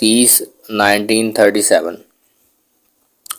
30 1937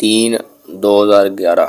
3 2011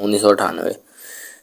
1998۔